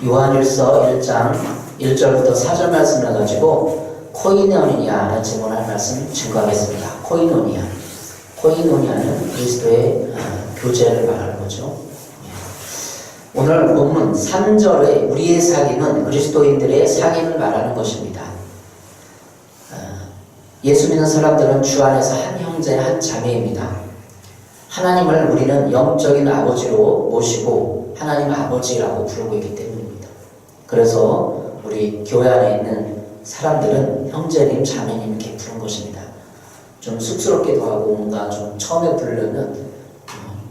요한일서 1장 1절부터 4절 말씀을 가지고 코이노니아라는 제목할 말씀 증거하겠습니다. 코이노니아는 그리스도의 교제를 말하는 거죠. 오늘 본문 3절에 우리의 사귐은 그리스도인들의 사귐을 말하는 것입니다. 예수 믿는 사람들은 주 안에서 한 형제 한 자매입니다. 하나님을 우리는 영적인 아버지로 모시고 하나님 아버지라고 부르고 있기 때문입니다. 그래서 우리 교회 안에 있는 사람들은 형제님, 자매님 이렇게 부른 것입니다. 좀 쑥스럽기도 하고 뭔가 좀 처음에 부르려면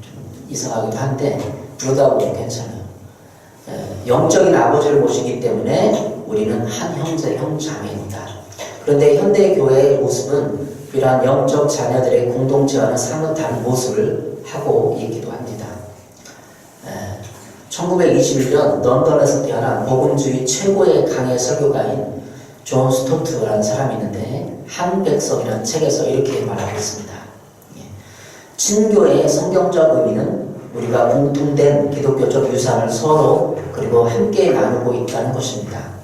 좀 이상하기도 한데 부르다 보면 괜찮아요. 영적인 아버지를 모시기 때문에 우리는 한 형제, 형 자매입니다. 그런데 현대 교회의 모습은 이러한 영적 자녀들의 공동체와는 사뭇 다른 모습을 하고 있기도 합니다. 1921년 런던에서 태어난 복음주의 최고의 강해 설교가인 존 스토트라는 사람이 있는데 한백석이라는 책에서 이렇게 말하고 있습니다. 친교의 성경적 의미는 우리가 공통된 기독교적 유산을 서로 그리고 함께 나누고 있다는 것입니다.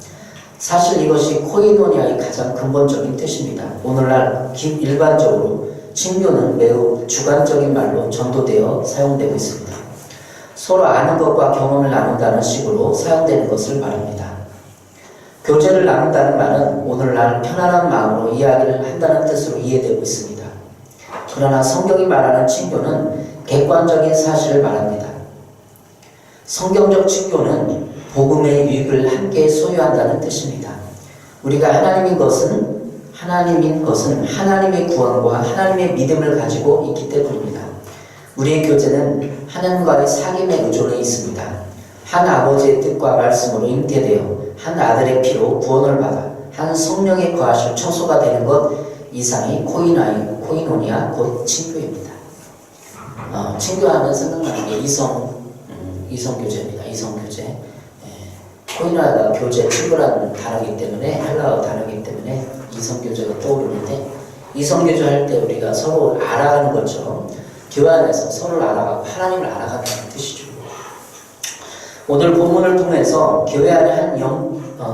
사실 이것이 코이노니아의 가장 근본적인 뜻입니다. 오늘날 일반적으로 친교는 매우 주관적인 말로 전도되어 사용되고 있습니다. 서로 아는 것과 경험을 나눈다는 식으로 사용되는 것을 말합니다. 교제를 나눈다는 말은 오늘날 편안한 마음으로 이야기를 한다는 뜻으로 이해되고 있습니다. 그러나 성경이 말하는 친교는 객관적인 사실을 말합니다. 성경적 친교는 복음의 유익을 함께 소유한다는 뜻입니다. 우리가 하나님인 것은 하나님의 구원과 하나님의 믿음을 가지고 있기 때문입니다. 우리의 교제는 하나님과의 사귐에 의존해 있습니다. 한 아버지의 뜻과 말씀으로 잉태되어 한 아들의 피로 구원을 받아 한 성령의 거하실 처소가 되는 것 이상이 코이노니아 곧 친교입니다. 친교하면 생각나는 게 이성교제입니다. 이성교제. 코이노니아가 교제, 친구라는 단어이기 때문에 헬라어 단어이기 때문에 이성교제가 떠오르는데 이성교제 할 때 우리가 서로 알아가는 것처럼 교회 안에서 서로를 알아가고 하나님을 알아가는 뜻이죠. 오늘 본문을 통해서 교회 안에 한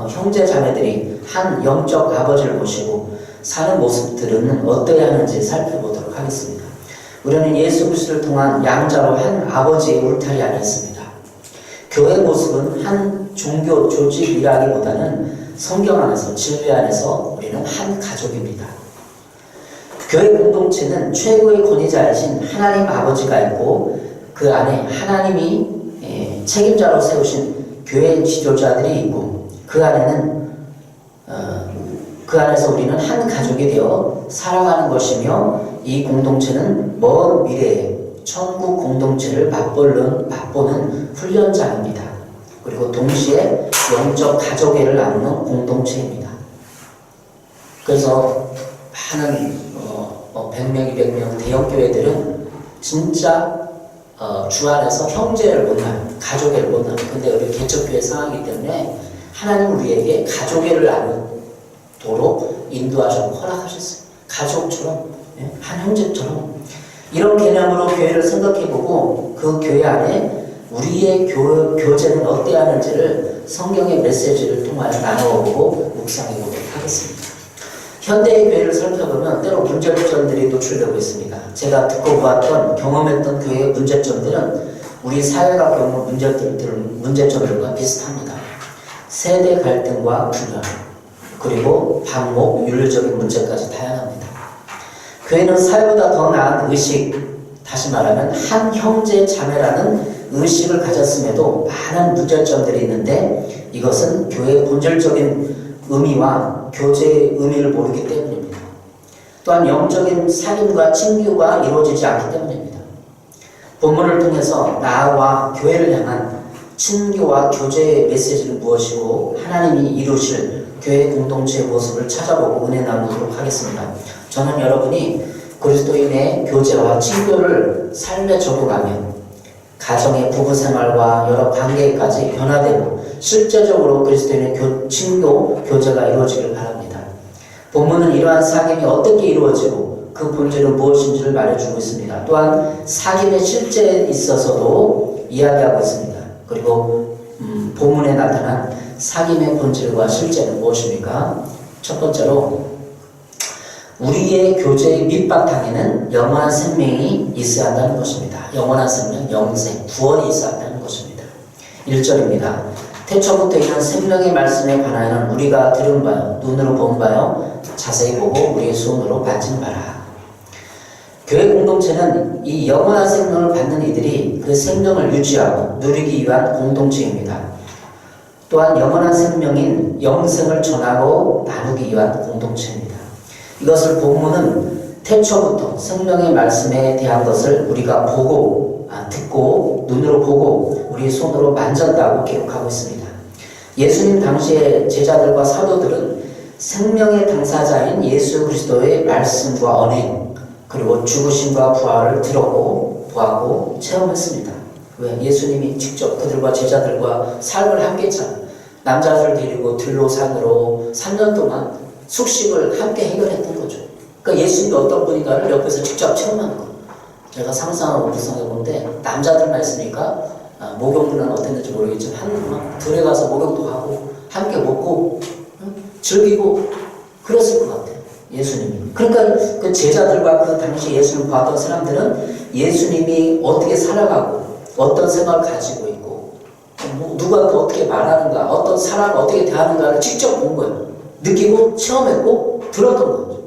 형제 자매들이 한 영적 아버지를 모시고 사는 모습들은 어떠해야 하는지 살펴보도록 하겠습니다. 우리는 예수 그리스도를 통한 양자로 한 아버지의 울타리 안에 있습니다. 교회 모습은 한 종교 조직이라기보다는 성경 안에서 진리 안에서 우리는 한 가족입니다. 교회 공동체는 최고의 권위자이신 하나님 아버지가 있고 그 안에 하나님이 책임자로 세우신 교회 지도자들이 있고 그 안에서 우리는 한 가족이 되어 살아가는 것이며 이 공동체는 먼 미래에 천국 공동체를 맛보는 훈련장입니다. 그리고 동시에 영적 가족애를 나누는 공동체입니다. 그래서 많은 100명, 200명 대형 교회들은 진짜 주 안에서 형제를 못 나눠, 가족애를 못 나눠. 근데 우리 개척교회 상황이기 때문에 하나님 우리에게 가족애를 나누도록 인도하시고 허락하셨어요. 가족처럼, 한 형제처럼. 이런 개념으로 교회를 생각해보고 그 교회 안에 우리의 교제는 어때야 하는지를 성경의 메시지를 통하여 나눠보고 묵상해보도록 하겠습니다. 현대의 교회를 살펴보면 때로 문제점들이 노출되고 있습니다. 제가 듣고 보았던 경험했던 교회의 문제점들은 우리 사회가 겪는 문제점들과 비슷합니다. 세대 갈등과 분열, 그리고 반목, 윤리적인 문제까지 다양합니다. 교회는 사회보다 더 나은 의식, 다시 말하면 한 형제 자매라는 의식을 가졌음에도 많은 문제점들이 있는데 이것은 교회의 본질적인 의미와 교제의 의미를 모르기 때문입니다. 또한 영적인 사귐과 친교가 이루어지지 않기 때문입니다. 본문을 통해서 나와 교회를 향한 친교와 교제의 메시지는 무엇이고 하나님이 이루실 교회 공동체의 모습을 찾아보고 은혜 나누도록 하겠습니다. 저는 여러분이 그리스도인의 교제와 친교를 삶에 적용하면 가정의 부부생활과 여러 관계까지 변화되고 실제적으로 그리스도인의 친교, 교제가 이루어지길 바랍니다. 본문은 이러한 사귐이 어떻게 이루어지고 그 본질은 무엇인지를 말해주고 있습니다. 또한 사귐의 실제에 있어서도 이야기하고 있습니다. 그리고 본문에 나타난 사귐의 본질과 실제는 무엇입니까? 첫 번째로 우리의 교제의 밑바탕에는 영원한 생명이 있어야 한다는 것입니다. 영원한 생명, 영생, 구원이 있어야 한다는 것입니다. 1절입니다. 태초부터 있는 생명의 말씀에 관하여는 우리가 들은 바요, 눈으로 본 바요, 자세히 보고 우리의 손으로 만진 바라. 교회 공동체는 이 영원한 생명을 받는 이들이 그 생명을 유지하고 누리기 위한 공동체입니다. 또한 영원한 생명인 영생을 전하고 나누기 위한 공동체입니다. 이것을 본문은 태초부터 생명의 말씀에 대한 것을 우리가 보고, 듣고, 눈으로 보고 우리 손으로 만졌다고 기록하고 있습니다. 예수님 당시의 제자들과 사도들은 생명의 당사자인 예수 그리스도의 말씀과 언행, 그리고 죽으심과 부활을 들었고 보았고 체험했습니다. 왜? 예수님이 직접 그들과 제자들과 삶을 함께 했잖아요. 남자들 데리고 들로 산으로 3년 동안 숙식을 함께 해결했던 거죠. 그러니까 예수님이 어떤 분인가를 옆에서 직접 체험하는 거예요. 제가 상상하고 구성해본데 남자들만 있으니까 목욕문화는 어땠는지 모르겠지만 한 들에 가서 목욕도 하고 함께 먹고 즐기고 그랬을 것 같아요. 예수님이. 그러니까 그 제자들과 그 당시 예수님을 봤던 사람들은 예수님이 어떻게 살아가고 어떤 생각을 가지고 있고 누가 또 어떻게 말하는가, 어떤 사람을 어떻게 대하는가를 직접 본 거예요. 느끼고 체험했고 들었던 거죠.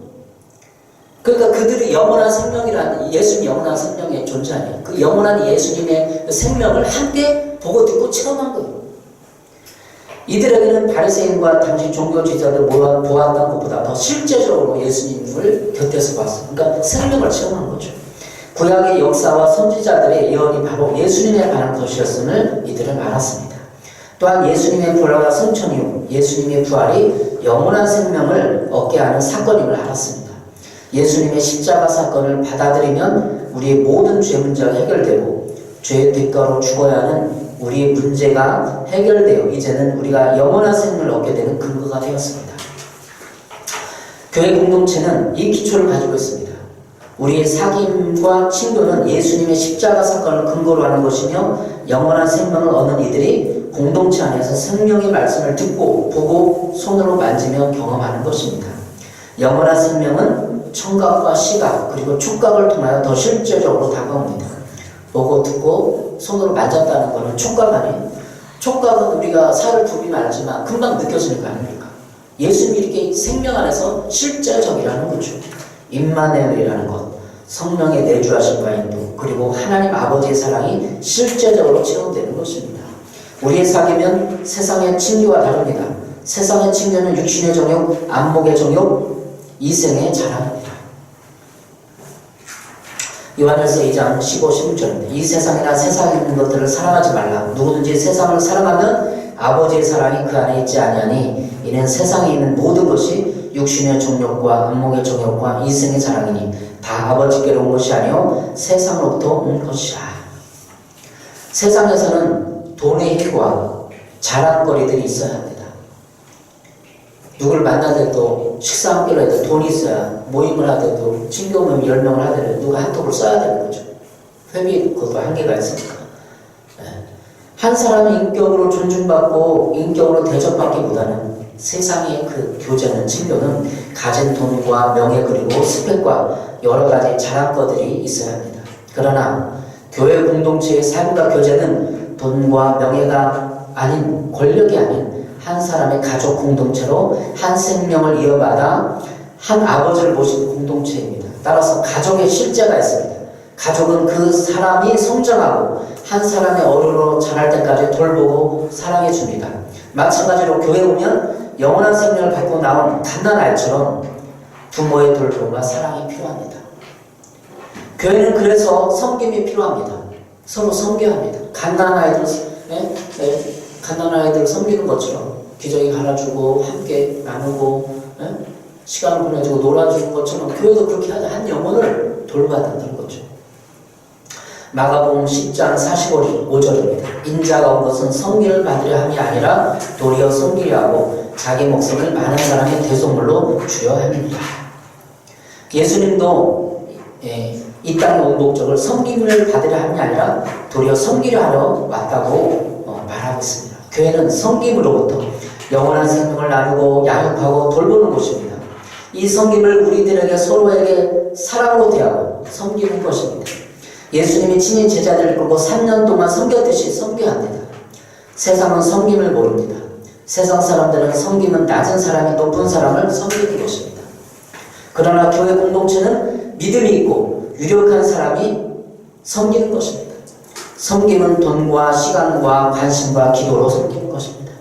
그러니까 그들이 영원한 생명이라는, 예수님이 영원한 생명의 존재 아니에요. 그 영원한 예수님의 생명을 함께 보고 듣고 체험한 거예요. 이들에게는 바리새인과 당시 종교 지도자들 보았던 것보다 더 실제적으로 예수님을 곁에서 봤어요. 그러니까 생명을 체험한 거죠. 구약의 역사와 선지자들의 예언이 바로 예수님에 관한 것이었음을 이들은 알았습니다. 또한 예수님의 부활과 승천 이후 예수님의 부활이 영원한 생명을 얻게 하는 사건임을 알았습니다. 예수님의 십자가 사건을 받아들이면 우리의 모든 죄 문제가 해결되고 죄의 대가로 죽어야 하는 우리의 문제가 해결되어 이제는 우리가 영원한 생명을 얻게 되는 근거가 되었습니다. 교회 공동체는 이 기초를 가지고 있습니다. 우리의 사귐과 친교는 예수님의 십자가 사건을 근거로 하는 것이며 영원한 생명을 얻는 이들이 공동체 안에서 생명의 말씀을 듣고 보고 손으로 만지며 경험하는 것입니다. 영원한 생명은 청각과 시각 그리고 촉각을 통하여 더 실제적으로 다가옵니다. 보고 듣고 손으로 만졌다는 것은 촉각 아니에요. 촉각은 우리가 살을 부비면 알지만 금방 느껴지는 거 아닙니까? 예수님이 이렇게 생명 안에서 실제적이라는 거죠. 임마누엘이라는 것, 성령의 내주하심과 인도, 그리고 하나님 아버지의 사랑이 실제적으로 체험되는 것입니다. 우리의 사귐은 세상의 친교와 다릅니다. 세상의 친교는 육신의 정욕, 안목의 정욕, 이생의 자랑입니다. 요한일서 2장 15, 16절입니다. 이 세상이나 세상에 있는 것들을 사랑하지 말라. 누구든지 세상을 사랑하면 아버지의 사랑이 그 안에 있지 아니하니 이는 세상에 있는 모든 것이 육신의 정욕과 안목의 정욕과 이생의 자랑이니 다 아버지께로 온 것이 아니요 세상으로부터 온 것이라. 세상에서는 돈의 힘과 자랑거리들이 있어야 합니다. 누구를 만날 때도 식사 함께를 해도 돈이 있어야, 모임을 하더라도 친교 모임 10명을 하더라도 누가 한턱을 써야 되는 거죠. 회비 그것도 한계가 있으니까. 한 사람이 인격으로 존중받고 인격으로 대접받기보다는 세상의 그 교제는, 친교는 가진 돈과 명예 그리고 스펙과 여러 가지 자랑거들이 있어야 합니다. 그러나 교회 공동체의 삶과 교제는 돈과 명예가 아닌, 권력이 아닌 한 사람의 가족 공동체로 한 생명을 이어받아 한 아버지를 모신 공동체입니다. 따라서 가족의 실제가 있습니다. 가족은 그 사람이 성장하고 한 사람의 어른으로 자랄 때까지 돌보고 사랑해 줍니다. 마찬가지로 교회에 오면 영원한 생명을 받고 나온 갓난아이처럼 부모의 돌봄과 사랑이 필요합니다. 교회는 그래서 섬김이 필요합니다. 서로 섬겨야 합니다. 갓난아이들을 섬기는 것처럼 기저귀 갈아주고 함께 나누고 시간을 보내주고 놀아주는 것처럼 교회도 그렇게 하자. 한 영혼을 돌봐야 된다는 거죠. 마가복음 10장 45절입니다. 인자가 온 것은 섬기를 받으려 함이 아니라 도리어 섬기려 하고 자기 목숨을 많은 사람의 대속물로 주려 합니다. 예수님도 이 땅에 온 목적을 섬김을 받으려 함이 아니라 도리어 섬기려 하러 왔다고 말하고 있습니다. 교회는 섬김으로부터 영원한 생명을 나누고 양육하고 돌보는 곳입니다. 이 섬김을 우리들에게 서로에게 사랑으로 대하고 섬기는 것입니다. 예수님이 친히 제자들을 끌고 3년 동안 섬겼듯이 섬겨야 합니다. 세상은 섬김을 모릅니다. 세상 사람들은 섬김은 낮은 사람이 높은 사람을 섬기는 것입니다. 그러나 교회 공동체는 믿음이 있고 유력한 사람이 섬기는 것입니다. 섬김은 돈과 시간과 관심과 기도로 섬기는 것입니다.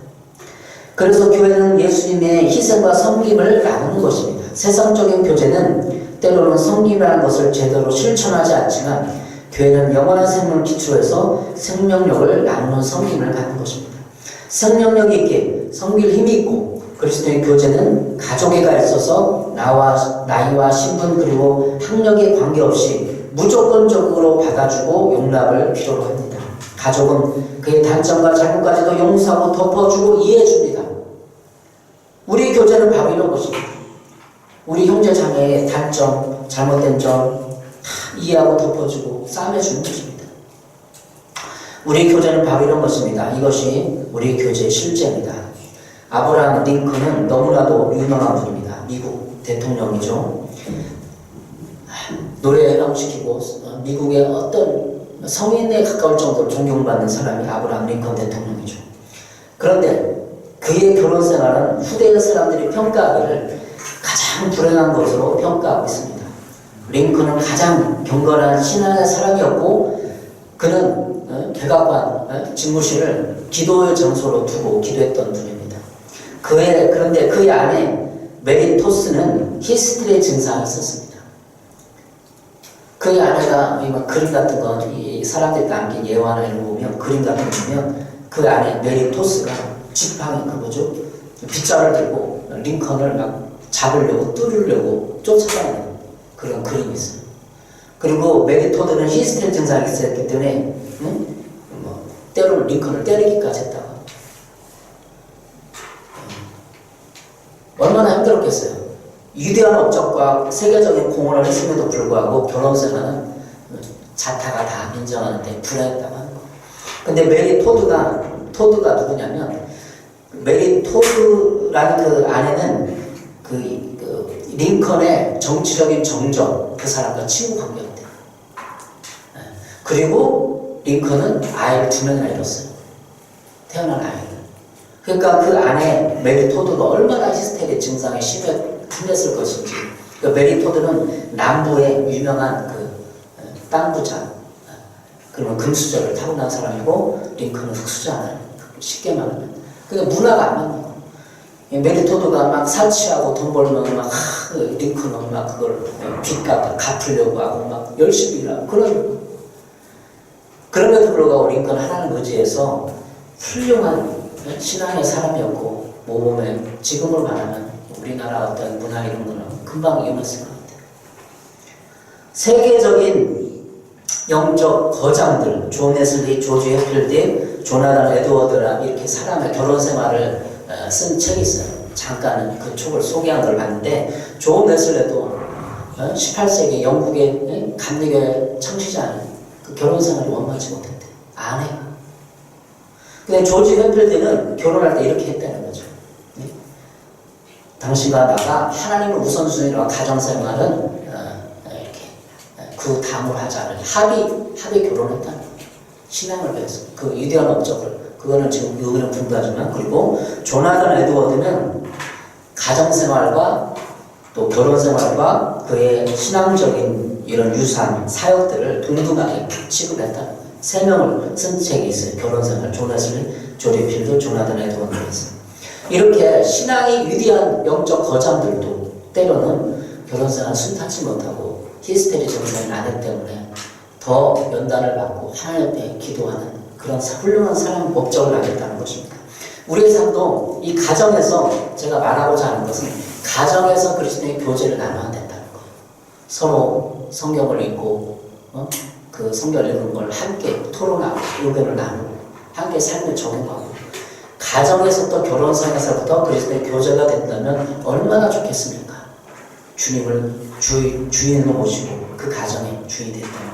그래서 교회는 예수님의 희생과 섬김을 나누는 것입니다. 세상적인 교제는 때로는 섬김이라는 것을 제대로 실천하지 않지만 교회는 영원한 생명을 기초로 해서 생명력을 나누는 섬김을 갖는 것입니다. 생명력 있게 섬길 힘이 있고 그리스도의 교제는 가족애가 있어서 나이와 신분 그리고 학력에 관계없이 무조건적으로 받아주고 용납을 필요로 합니다. 가족은 그의 단점과 잘못까지도 용서하고 덮어주고 이해해줍니다. 우리 교제는 바로 이런 것입니다. 우리 형제 자매의 단점, 잘못된 점 다 이해하고 덮어주고 싸매주는 것입니다. 우리 교제는 바로 이런 것입니다. 이것이 우리 교제의 실제입니다. 아브라함 링컨은 너무나도 유명한 분입니다. 미국 대통령이죠. 노래회랑시키고 미국의 어떤 성인에 가까울 정도로 존경받는 사람이 아브라함 링컨 대통령이죠. 그런데 그의 결혼 생활은 후대의 사람들이 평가하기를 가장 불행한 것으로 평가하고 있습니다. 링컨은 가장 경건한 신앙의 사람이었고 그는 백악관 집무실을 기도의 장소로 두고 기도했던 분입니다. 그런데 그의 아내 메리 토스는 히스테리 증상이 있었습니다. 그의 아내가 그림 같은 거 사람들이 남긴 예화나 이런 거 보면 그림 같은 거 보면 그 아내 메리 토스가 지팡이 그거죠. 빗자루를 들고 링컨을 막 잡으려고 뚫으려고 쫓아다니는 그런 그림이 있어요. 그리고 메리 토드는 히스테리 증상이 있었기 때문에 때로는 링컨을 때리기까지 했다고 합니다. 얼마나 힘들었겠어요. 위대한 업적과 세계적인 공헌을 했음에도 불구하고 결혼 생활은 자타가 다 인정하는데 불행했다고 하는 거예요. 근데 메리 토드가 누구냐면 메리 토드라는 그 아내는 그 링컨의 정치적인 정적 그 사람과 친구 관계였대요. 그리고 링컨은 아이를 2명이나 잃었어요. 태어난 아이를. 그러니까 그 아내 메리 토드가 얼마나 히스테리 증상이 심했을 것인지. 그러니까 메리 토드는 남부의 유명한 그 땅 부자, 그러면 금수저를 타고난 사람이고 링컨은 흑수저는 쉽게 말하면. 그러니까 문화가 안 맞는 거예요. 메리 토드가 막 사치하고 돈 벌면 막 링컨은 막 그걸 빚 갚으려고 하고 막 열심히 일하고 그럼에도 불구하고 링컨은 하나님 의지해서 훌륭한 신앙의 사람이었고 모범에 지금을 말하면 우리나라 어떤 문화 이런 거는 금방 이혼했을 것 같아요. 세계적인 영적 거장들 존 웨슬리, 조지 해필드, 조나단 에드워드라 이렇게 사람의 결혼 생활을 쓴 책이 있어요. 잠깐은 그 책을 소개한 걸 봤는데 존 웨슬리도 18세기 영국의 감리교회 창시자는 그 결혼 생활을 원하지 못했대. 아내가. 근데 조지 해필드는 결혼할 때 이렇게 했다는 거죠. 당신과 나가 하나님을 우선순위로 가정생활은 이렇게 그 다음을 하자는 합의 결혼했다는 거예요. 신앙을 위해서 그 위대한 업적을 그거는 지금 여기는 불가하지만 그리고 조나단 에드워드는 가정생활과 또 결혼생활과 그의 신앙적인 이런 유산 사역들을 동등하게 취급했다는 거예요. 3명을 쓴 책이 있어요. 결혼생활 존 웨슬리, 조지 필드, 조나단 에드워드에서 이렇게 신앙이 위대한 영적 거장들도 때로는 결혼생활 순탄치 못하고 히스테리 증상이 아내 때문에 더 연단을 받고 하나님 앞에 기도하는 그런 훌륭한 사람 업적을 하겠다는 것입니다. 우리의 삶도 이 가정에서 제가 말하고자 하는 것은 가정에서 그리스도의 교제를 나눠야 된다는 거예요. 서로 성경을 읽고 그 성경 읽은 걸 함께 토론하고 의견을 나누고 함께 삶을 적용하고 가정에서 또 결혼생활에서부터 그리스도의 교제가 된다면 얼마나 좋겠습니까? 주님을 주인으로 모시고 그 가정의 주인이 된다면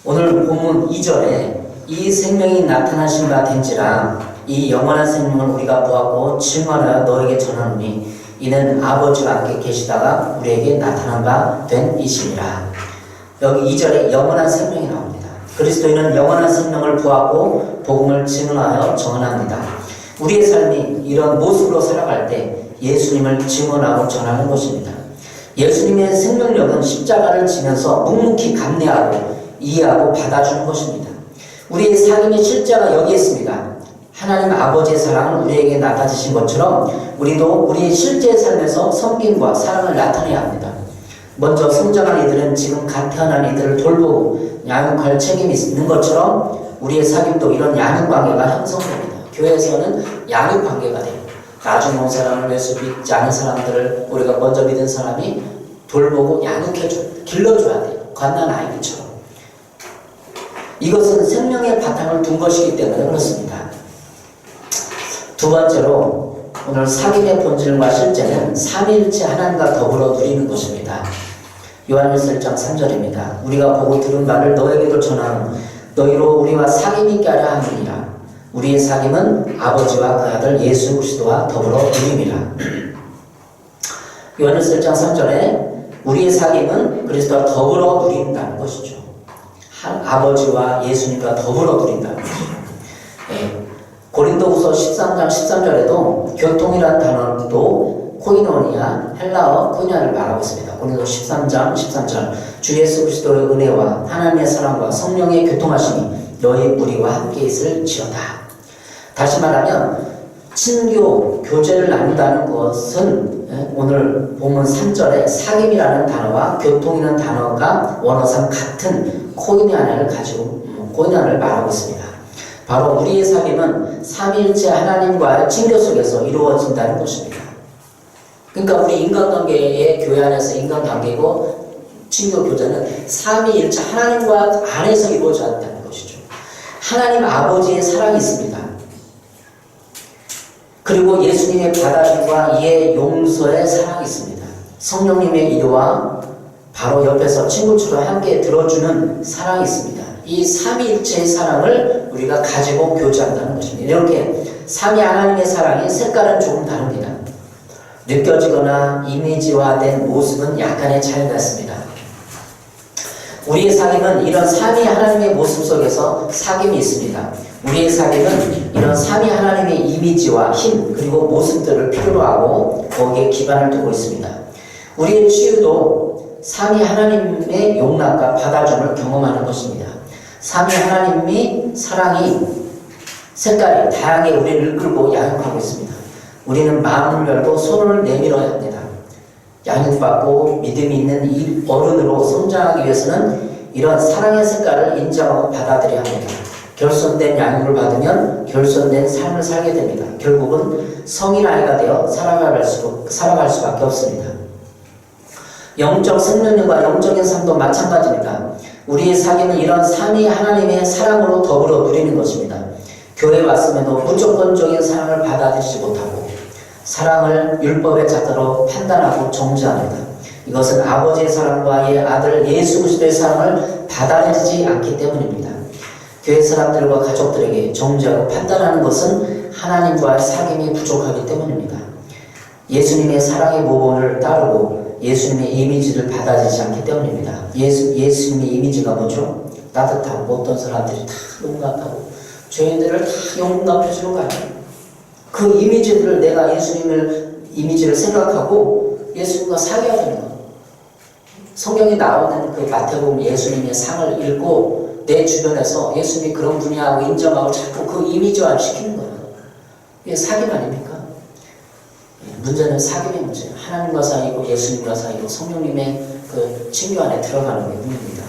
오늘 본문 2절에 이 생명이 나타나신 바 된지라 이 영원한 생명을 우리가 보았고 증언하여 너에게 전하노니 이는 아버지와 함께 계시다가 우리에게 나타난 바 된 이시니라. 여기 2절에 영원한 생명이 나옵니다. 그리스도인은 영원한 생명을 보았고 복음을 증언하여 전합니다. 우리의 삶이 이런 모습으로 살아갈 때 예수님을 증언하고 전하는 것입니다. 예수님의 생명력은 십자가를 지면서 묵묵히 감내하고 이해하고 받아주는 것입니다. 우리의 삶의 실제가 여기에 있습니다. 하나님 아버지의 사랑을 우리에게 나타내신 것처럼 우리도 우리의 실제 삶에서 섬김과 사랑을 나타내야 합니다. 먼저 성장한 이들은 지금 갓 태어난 이들을 돌보고 양육할 책임이 있는 것처럼 우리의 사귐도 이런 양육관계가 형성됩니다. 교회에서는 양육관계가 됩니다. 나중에 온 사람을 위해서 믿지 않은 사람들을 우리가 먼저 믿은 사람이 돌보고 양육해줘, 길러줘야 돼요. 갓난 아이들처럼. 이것은 생명의 바탕을 둔 것이기 때문에 그렇습니다. 두 번째로 오늘 사귐의 본질과 실제는 삼위일체 하나님과 더불어 누리는 것입니다. 요한일서 1장 3절입니다. 우리가 보고 들은 바를 너에게도 전하노 너희로 우리와 사귐 있게 하려 함이니라. 우리의 사귐은 아버지와 그 아들 예수 그리스도와 더불어 누림이라. 요한일서 1장 3절에 우리의 사귐은 그리스도와 더불어 누린다는 것이죠. 아버지와 예수님과 더불어 누린다는 것이죠. 고린도후서 13장 13절에도 교통이라는 단어도 코이노니아, 헬라어 코이노니아를 말하고 있습니다. 고린도 13장 13절 주 예수 그리스도의 은혜와 하나님의 사랑과 성령의 교통하심이 너희 우리와 함께 있을지어다. 다시 말하면 친교, 교제를 나눈다는 것은 오늘 본문 3절에 사귐이라는 단어와 교통이라는 단어가 원어상 같은 코이노니아를 말하고 있습니다. 바로 우리의 사귐은 삼위일체 하나님과의 친교 속에서 이루어진다는 것입니다. 그러니까 우리 인간관계의 교회 안에서 인간관계고 친교 교제는 삼위일체 하나님과 안에서 이루어져야 한다는 것이죠. 하나님 아버지의 사랑이 있습니다. 그리고 예수님의 받아줌과 이해 용서의 사랑이 있습니다. 성령님의 이루와 바로 옆에서 친구처럼 함께 들어주는 사랑이 있습니다. 이 삼위일체의 사랑을 우리가 가지고 교제한다는 것입니다. 이렇게 삼위 하나님의 사랑의 색깔은 조금 다릅니다. 느껴지거나 이미지화된 모습은 약간의 차이가 있습니다. 우리의 사귐은 이런 삼위 하나님의 모습 속에서 사귐이 있습니다. 우리의 사귐은 이런 삼위 하나님의 이미지와 힘 그리고 모습들을 필요로 하고 거기에 기반을 두고 있습니다. 우리의 치유도 삼위 하나님의 용납과 받아줌을 경험하는 것입니다. 삼위 하나님의 사랑이 색깔이 다양하게 우리를 이끌고 양육하고 있습니다. 우리는 마음을 열고 손을 내밀어야 합니다. 양육받고 믿음이 있는 이 어른으로 성장하기 위해서는 이런 사랑의 색깔을 인정하고 받아들여야 합니다. 결손된 양육을 받으면 결손된 삶을 살게 됩니다. 결국은 성인 아이가 되어 살아갈 수밖에 없습니다. 영적 생명력과 영적인 삶도 마찬가지입니다. 우리의 사귐은 이런 삼위 하나님의 사랑으로 더불어 누리는 것입니다. 교회에 왔음에도 무조건적인 사랑을 받아들이지 못하고 사랑을 율법의 잣대로 판단하고 정죄합니다. 이것은 아버지의 사랑과 의 아들 예수 그리스도의 사랑을 받아들이지 않기 때문입니다. 교회 사람들과 가족들에게 정죄하고 판단하는 것은 하나님과의 사귐이 부족하기 때문입니다. 예수님의 사랑의 모범을 따르고 예수님의 이미지를 받아들이지 않기 때문입니다. 예수님의 이미지가 뭐죠? 따뜻하고 어떤 사람들이 다 용납하고 죄인들을 다 용납해주는 거 아니에요? 그 이미지들을 내가 예수님의 이미지를 생각하고 예수님과 사귀어야 되는 거예요. 성경에 나오는 그 마태복음 예수님의 상을 읽고 내 주변에서 예수님이 그런 분이라고 인정하고 자꾸 그 이미지화를 시키는 거예요. 이게 사귐 아닙니까? 문제는 사귐의 문제예요. 하나님과 사이고 예수님과 사이고 성령님의 그 친교 안에 들어가는 게 문제입니다.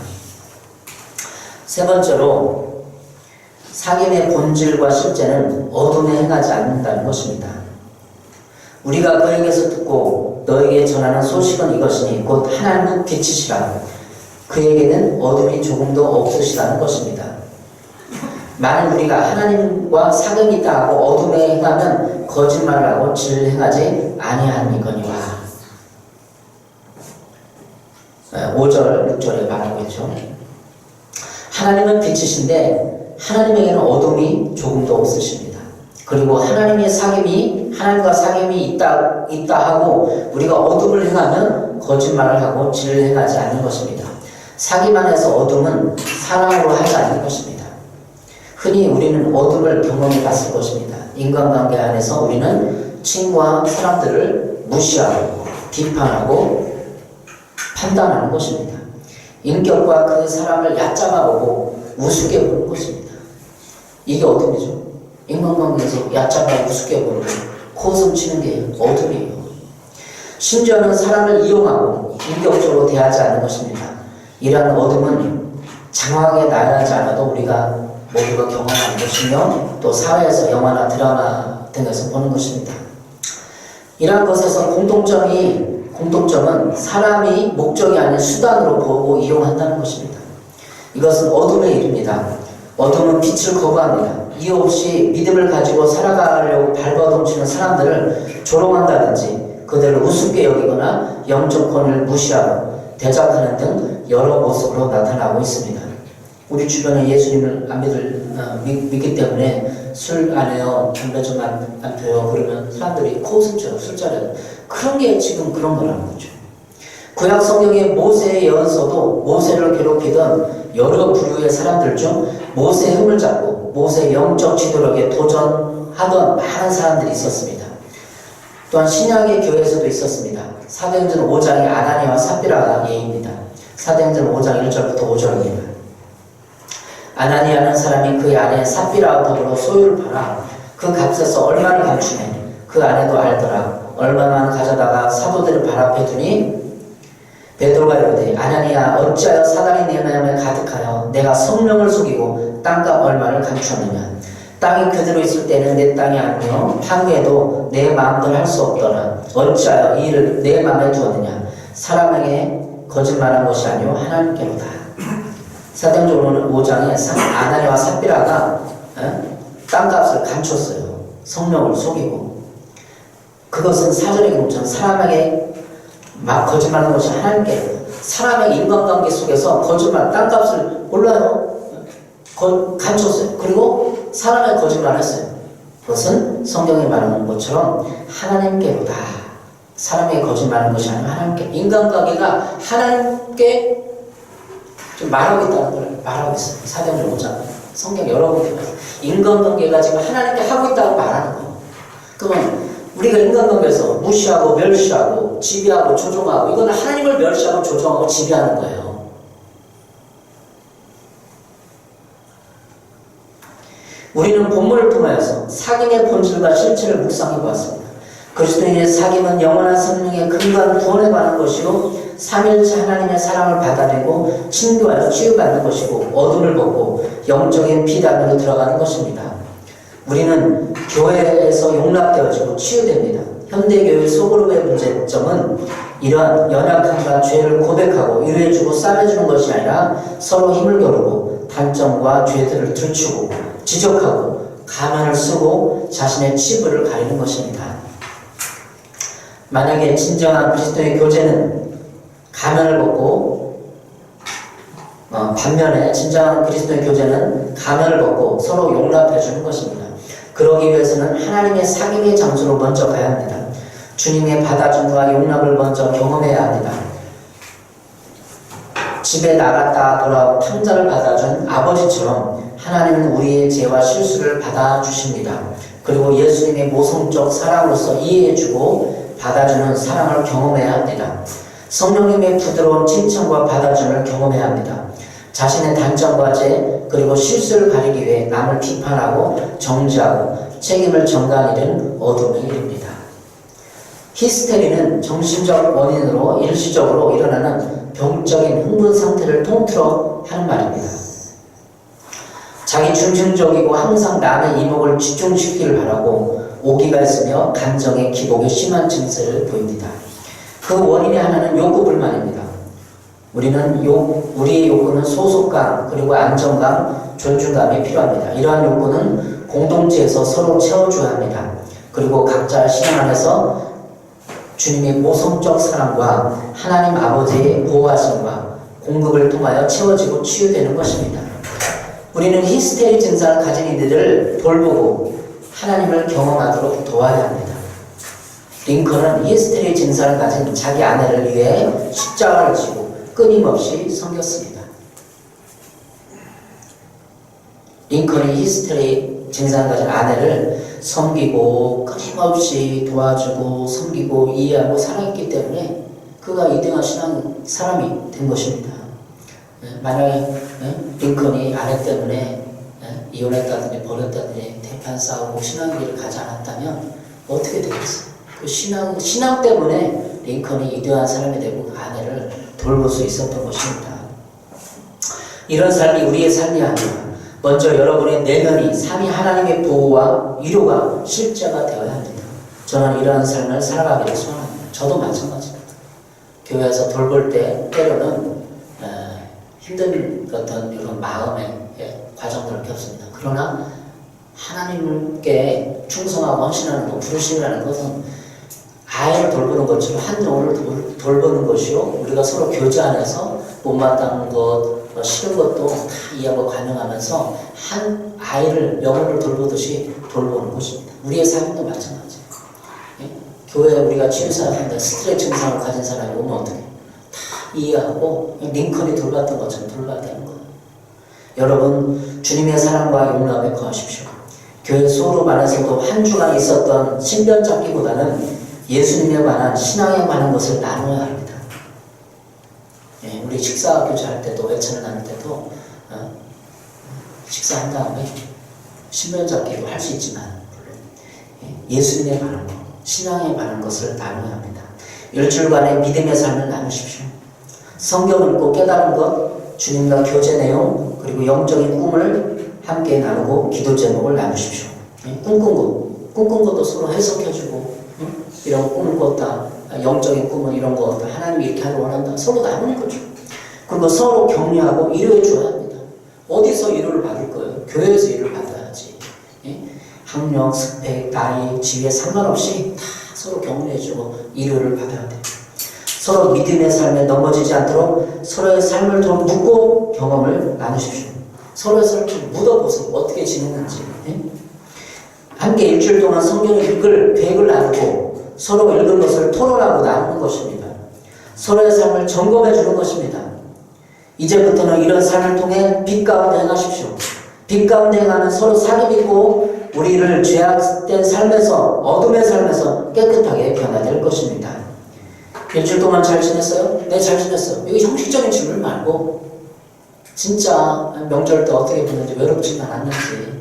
세 번째로 사귐의 본질과 실제는 어둠에 행하지 않는다는 것입니다. 우리가 그에게서 듣고 너에게 전하는 소식은 이것이니 곧 하나님은 빛이시라. 그에게는 어둠이 조금도 없으시다는 것입니다. 만일 우리가 하나님과 사귐이 있다 하고 어둠에 행하면 거짓말을 하고 진리를 행하지 아니하니거니와. 5절 6절에 말하고 있죠. 하나님은 빛이신데 하나님에게는 어둠이 조금도 없으십니다. 그리고 하나님과 사귐이 있다 하고 우리가 어둠을 행하면 거짓말을 하고 진리를 행하지 않는 것입니다. 사귐 안에서 어둠은 사랑으로 하지 않는 것입니다. 흔히 우리는 어둠을 경험해 봤을 것입니다. 인간관계 안에서 우리는 친구와 사람들을 무시하고 비판하고 판단하는 것입니다. 인격과 그 사람을 얕잡아보고 우습게 보는 것입니다. 이게 어둠이죠. 인간관계에서 얕잡아 우습게 보는 코웃음 치는 게 어둠이에요. 심지어는 사람을 이용하고 인격적으로 대하지 않는 것입니다. 이러한 어둠은 장황하게 나열하지 않아도 우리가 모두가 경험하는 것이며 또 사회에서 영화나 드라마 등에서 보는 것입니다. 이러한 것에서 공통점은 사람이 목적이 아닌 수단으로 보고 이용한다는 것입니다. 이것은 어둠의 일입니다. 어둠은 빛을 거부합니다. 이유 없이 믿음을 가지고 살아가려고 발버둥치는 사람들을 조롱한다든지 그들을 우습게 여기거나 영적 권위를 무시하고 대적하는 등 여러 모습으로 나타나고 있습니다. 우리 주변에 예수님을 안 믿기 때문에 술 안 해요, 담배 좀 안 펴요 그러면 사람들이 코웃음 쳐요, 술자리에. 그런 게 지금 그런 거라는 거죠. 구약 성경의 모세의 예언서도 모세를 괴롭히던 여러 부류의 사람들 중 모세의 흠을 잡고 모세의 영적 지도력에 도전하던 많은 사람들이 있었습니다. 또한 신약의 교회에서도 있었습니다. 사도행전 5장의 아나니아와 삽비라가 예입니다. 사도행전 5장 1절부터 5절입니다. 아나니아는 사람이 그의 아내 삽비라와 더불어 소유를 팔아 그 값에서 얼마를 감추네 그 아내도 알더라. 얼마만 가져다가 사도들을 발 앞에 두니 베드로가 이르되 아나니아 어찌하여 사단이 내 마음에 가득하여 내가 성령을 속이고 땅값 얼마를 감추었느냐. 땅이 그대로 있을 때는 내 땅이 아니며 판후에도 내 마음대로 할 수 없더라. 어찌하여 이 일을 내 마음에 두었느냐. 사람에게 거짓말한 것이 아니오 하나님께로다. 사도행전 5장에 아나니아와 삽비라가 땅값을 감췄어요. 성령을 속이고. 그것은 사전의 경우처럼 사람에게 막 거짓말하는 것이 하나님께 사람의 인간관계 속에서 거짓말, 땅값을 몰라요. 감췄어요. 그리고 사람의 거짓말을 했어요. 그것은 성경이 말하는 것처럼 하나님께로다. 사람에게 거짓말하는 것이 아니라 하나님께. 인간관계가 하나님께 좀 말하고 있다는 걸 말하고 있어요. 사도행전 5장. 성경 여러 번 보면 인간관계가 지금 하나님께 하고 있다고 말하는 거예요. 그러면 우리가 인간관계에서 무시하고 멸시하고 지배하고 조종하고 이건 하나님을 멸시하고 조종하고 지배하는 거예요. 우리는 본문을 통하여서 사귐의 본질과 실체를 묵상해 보았습니다. 그리스도인의 사귐은 영원한 생명의 근간 구원에 관한 것이요 삼일체 하나님의 사랑을 받아들이고 친교하여 치유받는 것이고 어둠을 벗고 영적인 빛 안으로 들어가는 것입니다. 우리는 교회에서 용납되어지고 치유됩니다. 현대교회 소그룹의 문제점은 이러한 연약함과 죄를 고백하고 위로해주고 싸매주는 것이 아니라 서로 힘을 겨루고 단점과 죄들을 들추고 지적하고 가면을 쓰고 자신의 치부를 가리는 것입니다. 만약에 진정한 그리스도의 교제는 가면을 벗고 반면에 진정한 그리스도의 교제는 가면을 벗고 서로 용납해 주는 것입니다. 그러기 위해서는 하나님의 사귐의 장소로 먼저 가야 합니다. 주님의 받아줌과 용납을 먼저 경험해야 합니다. 집에 나갔다 돌아온 탕자를 받아준 아버지처럼 하나님은 우리의 죄와 실수를 받아주십니다. 그리고 예수님의 모성적 사랑으로서 이해해주고 받아주는 사랑을 경험해야 합니다. 성령님의 부드러운 칭찬과 받아줌을 경험해야 합니다. 자신의 단점과 죄 그리고 실수를 가리기 위해 남을 비판하고 정죄하고 책임을 전가하는 어둠의 일입니다. 히스테리는 정신적 원인으로 일시적으로 일어나는 병적인 흥분 상태를 통틀어 하는 말입니다. 자기 중심적이고 항상 남의 이목을 집중시키길 바라고 오기가 있으며 감정의 기복이 심한 증세를 보입니다. 그 원인의 하나는 욕구 불만입니다. 우리의 욕구는 소속감 그리고 안정감, 존중감이 필요합니다. 이러한 욕구는 공동체에서 서로 채워줘야 합니다. 그리고 각자 신앙 안에서 주님의 모성적 사랑과 하나님 아버지의 보호하심과 공급을 통하여 채워지고 치유되는 것입니다. 우리는 히스테리 증상을 가진 이들을 돌보고 하나님을 경험하도록 도와야 합니다. 링컨은 히스테리 증상을 가진 자기 아내를 위해 십자가를 지고 끊임없이 섬겼습니다. 링컨이 히스테리 증상을 가진 아내를 섬기고 끊임없이 도와주고 섬기고 이해하고 사랑했기 때문에 그가 위대한 신앙 사람이 된 것입니다. 만약에 링컨이 아내 때문에 이혼했다든지 버렸다든지 대판 싸우고 신앙의 길을 가지 않았다면 어떻게 되겠어요? 그 신앙 때문에 링컨이 위대한 사람이 되고 그 아내를 돌볼 수 있었던 것입니다. 이런 삶이 우리의 삶이 아니라 먼저 여러분의 내면이 삼위 하나님의 보호와 위로가 실제가 되어야 합니다. 저는 이러한 삶을 살아가기를 소원합니다. 저도 마찬가지입니다. 교회에서 돌볼 때 때로는 힘든 어떤 이런 마음의 과정들을 겪습니다. 그러나 하나님께 충성하고 헌신하는 것, 부르심이라는 것은 아이를 돌보는 것처럼 한 영혼을 돌보는 것이요, 우리가 서로 교제 안에서 못마땅한 것, 싫은 것도 다 이해하고 관용하면서 한 아이를 영혼을 돌보듯이 돌보는 것입니다. 우리의 삶도 마찬가지예요. 교회에 우리가 치유사역하는데 스트레스 증상을 가진 사람이 오면 어떻게 다 이해하고 링컨이 돌봤던 것처럼 돌봐야 되는 거예요. 여러분, 주님의 사랑과 용납에 거하십시오. 교회 소로 안에서도 한 주간 있었던 신변 잡기보다는 예수님에 관한 신앙에 관한 것을 나눠야 합니다. 우리 식사 교제할 때도 외찬을 나눌 때도 식사한 다음에 신변 잡기도 할 수 있지만 예수님에 관한 것, 신앙에 관한 것을 나눠야 합니다. 일주일간의 믿음의 삶을 나누십시오. 성경을 읽고 깨달은 것, 주님과 교제 내용, 그리고 영적인 꿈을 함께 나누고 기도 제목을 나누십시오. 꿈꾼 것도 서로 해석해주고, 이런 꿈을 꿨다, 영적인 꿈은 이런 거 하나님이 이렇게 하길 원한다, 서로 나누는 거죠. 그리고 서로 격려하고 위로해 줘야 합니다. 어디서 위로를 받을 거예요? 교회에서 위로를 받아야지. 학력, 스펙, 나이, 지위에 상관없이 다 서로 격려해주고 위로를 받아야 돼요. 서로 믿음의 삶에 넘어지지 않도록 서로의 삶을 좀 묻고 경험을 나누십시오. 서로의 삶을 좀 묻어보세요. 어떻게 지냈는지. 함께 일주일 동안 성경을 읽을 계획을 나누고 서로 읽은 것을 토론하고 나누는 것입니다. 서로의 삶을 점검해 주는 것입니다. 이제부터는 이런 삶을 통해 빛 가운데 행하십시오. 빛 가운데 행하면 서로 사귐있고 우리를 죄악된 삶에서, 어둠의 삶에서 깨끗하게 변화될 것입니다. 일주일 동안 잘 지냈어요? 네, 잘 지냈어요. 이거 형식적인 질문 말고 진짜 명절 때 어떻게 보냈는지, 외롭지 않았는지,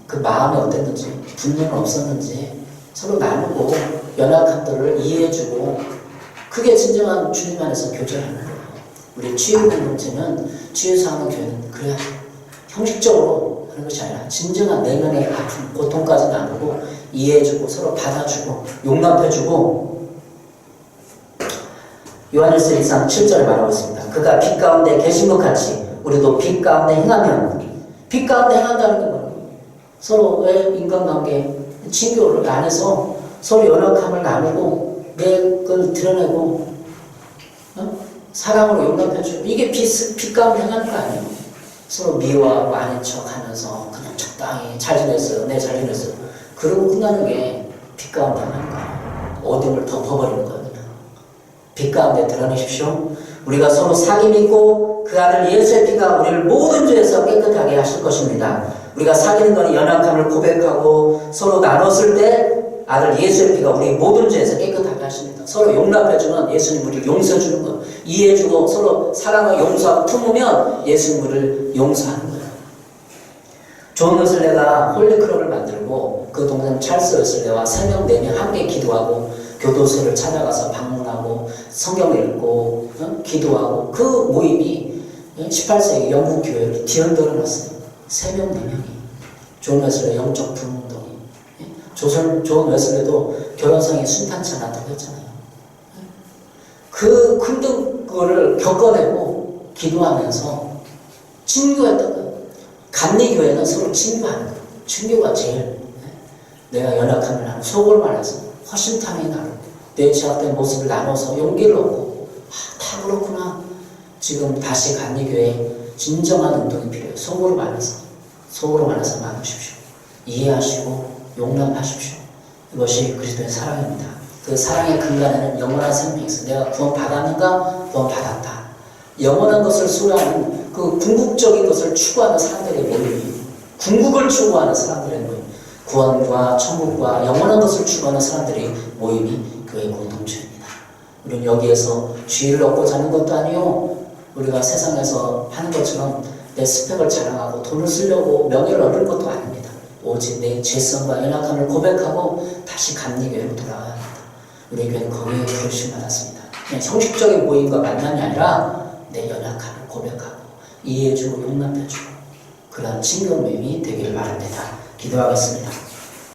그 마음이 어땠는지, 분노는 없었는지 서로 나누고 연약함들을 이해해주고, 그게 진정한 주님 안에서 교제하는 거예요. 우리 치유 공동체는, 치유사하는 교회는 그래야 형식적으로 하는 것이 아니라 진정한 내면의 아픔, 고통까지 나누고 이해해주고 서로 받아주고 용납해주고. 요한일서 1장 7절에 말하고 있습니다. 그가 빛 가운데 계신 것 같이 우리도 빛 가운데 행하면, 빛 가운데 행한다는 게 뭐예요? 서로의 인간관계, 친교를 안에서 서로 연약함을 나누고 내 걸 드러내고 사랑으로 용납해주고, 이게 빛 가운데 행하는 거 아니에요? 서로 미워하고 아닌 척 하면서 그냥 적당히 잘 지냈어요, 네 잘 지냈어요, 그러고 끝나는 게 빛 가운데 행하는 거예요. 어둠을 덮어버리는 거예요. 빛 가운데 드러내십시오. 우리가 서로 사귐 있고 그 아들 예수의 피가 우리를 모든 죄에서 깨끗하게 하실 것입니다. 우리가 사귀는 것은 연약함을 고백하고 서로 나눴을 때 아들 예수의 피가 우리 모든 죄에서 깨끗하게 하십니다. 서로 용납해주면 예수님 우리를 용서해주는 거예요. 이해해주고 서로 사랑과 용서하고 품으면 예수님 우리를 용서하는 거예요. 존 웨슬레가 홀리클럽을 만들고 그 동생 찰스 웨슬레와 3명, 4명 함께 기도하고 교도소를 찾아가서 방문하고 성경을 읽고 기도하고, 그 모임이 18세기 영국 교회를 뒤흔들어 놨어요. 3명, 4명이. 존 웨슬레 영적 부흥운동이. 존 웨슬레도 결혼성이 순탄치 않았다고 했잖아요. 그 힘든 거를 겪어내고 기도하면서 친교했던 거예요. 감리교회는 서로 친교하는 거예요. 친교가 제일 내가 연약함을 나누고 속을 말해서 허심탄회 나누고 내 제약된 모습을 나눠서 용기를 얻고, 다 그렇구나. 지금 다시 감리교회 진정한 운동이 필요해요. 속으로 말해서 나누십시오. 이해하시고 용납하십시오. 이것이 그리스도의 사랑입니다. 그 사랑의 근간에는 영원한 생명이 있어. 내가 구원받았는가? 구원받았다. 영원한 것을 수호하는 그 궁극적인 것을 추구하는 사람들의 모임이에요. 궁극을 추구하는 사람들의 모임. 구원과 천국과 영원한 것을 추구하는 사람들의 모임이 교회 공동체입니다. 우리는 여기에서 지위를 얻고자 하는 것도 아니요, 우리가 세상에서 하는 것처럼 내 스펙을 자랑하고 돈을 쓰려고 명예를 얻을 것도 아닙니다. 오직 내 죄성과 연약함을 고백하고 다시 감리교회로 돌아가야 합니다. 우리 교회는 거기에 부르심 받았습니다. 그냥 형식적인 모임과 만남이 아니라 내 연약함을 고백하고 이해해주고 용납해주고 그런 친근 모임이 되기를 바랍니다. 기도하겠습니다.